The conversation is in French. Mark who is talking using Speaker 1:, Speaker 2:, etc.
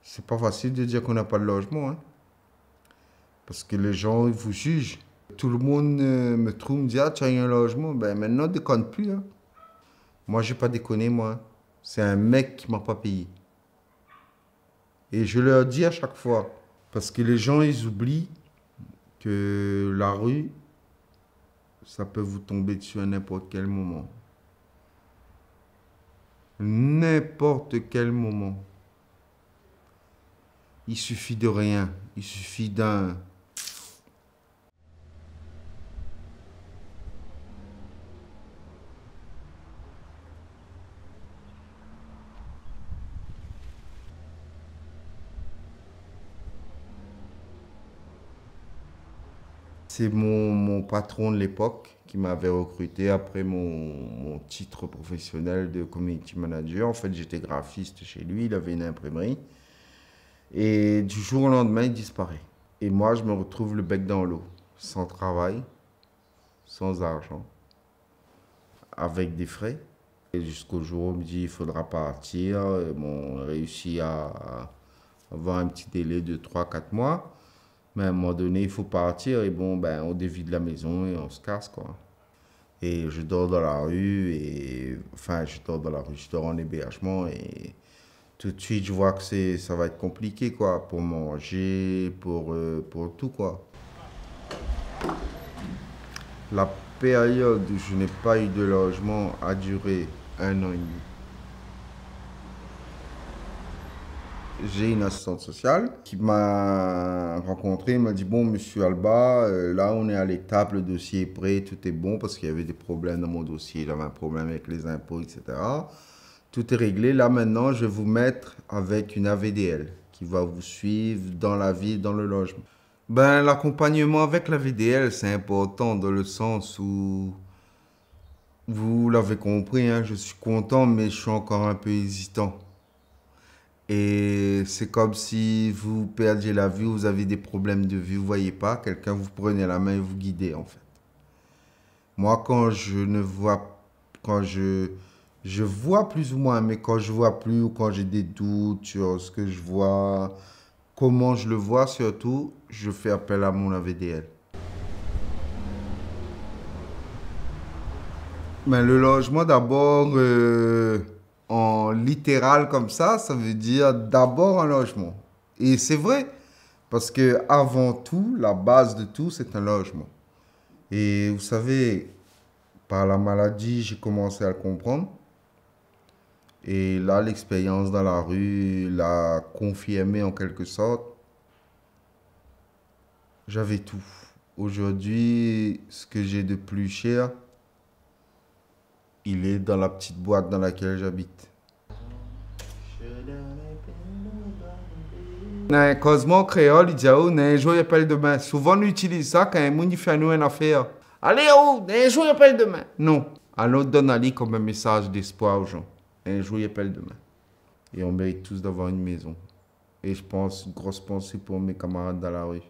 Speaker 1: C'est pas facile de dire qu'on n'a pas de logement, hein, parce que les gens, ils vous jugent. Tout le monde me trouve, me dit, ah, tu as eu un logement. Ben maintenant, déconne plus, hein. Moi, j'ai pas déconné, moi. C'est un mec qui m'a pas payé. Et je leur dis à chaque fois, parce que les gens, ils oublient que la rue, ça peut vous tomber dessus à n'importe quel moment. N'importe quel moment. Il suffit de rien. Il suffit d'un... C'est mon patron de l'époque qui m'avait recruté après mon titre professionnel de community manager. En fait, j'étais graphiste chez lui, il avait une imprimerie. Et du jour au lendemain, il disparaît. Et moi, je me retrouve le bec dans l'eau, sans travail, sans argent, avec des frais. Et jusqu'au jour où on me dit il faudra partir. Et bon, on a réussi à avoir un petit délai de 3 4 mois. Mais à un moment donné, il faut partir. Et bon, ben, on dévide la maison et on se casse, quoi. Et je dors dans la rue. Et, enfin, je dors dans la rue, je dors en hébergement. Et tout de suite, je vois que ça va être compliqué, quoi, pour manger, pour tout, quoi. La période où je n'ai pas eu de logement a duré 1 an et demi. J'ai une assistante sociale qui m'a rencontré, m'a dit, bon, monsieur Alba, là, on est à l'étape, le dossier est prêt, tout est bon, parce qu'il y avait des problèmes dans mon dossier, j'avais un problème avec les impôts, etc. Tout est réglé. Là, maintenant, je vais vous mettre avec une AVDL qui va vous suivre dans la vie, dans le logement. Ben, l'accompagnement avec la VDL, c'est important dans le sens où, vous l'avez compris, hein, je suis content, mais je suis encore un peu hésitant. Et c'est comme si vous perdiez la vue, vous avez des problèmes de vue, vous voyez pas, quelqu'un vous prenait la main et vous guidait, en fait. Moi, quand je ne vois, quand je vois plus ou moins, mais quand je vois plus ou quand j'ai des doutes sur ce que je vois, comment je le vois surtout, je fais appel à mon AVDL. Mais le logement d'abord, en littéral comme ça veut dire d'abord un logement. Et c'est vrai, parce que avant tout, la base de tout, c'est un logement. Et vous savez, par la maladie, j'ai commencé à le comprendre. Et là, l'expérience dans la rue l'a confirmé en quelque sorte. J'avais tout. Aujourd'hui, ce que j'ai de plus cher, il est dans la petite boîte dans laquelle j'habite. Dans un causement créole, il dit, oh, dans un jour, il appelle demain. Souvent, on utilise ça quand un monde fait nous une affaire. Allez, oh, dans un jour, il appelle demain. Non. Alors, donne Ali comme un message d'espoir aux gens. Un jour, il appelle demain. Et on mérite tous d'avoir une maison. Et je pense, une grosse pensée pour mes camarades dans la rue.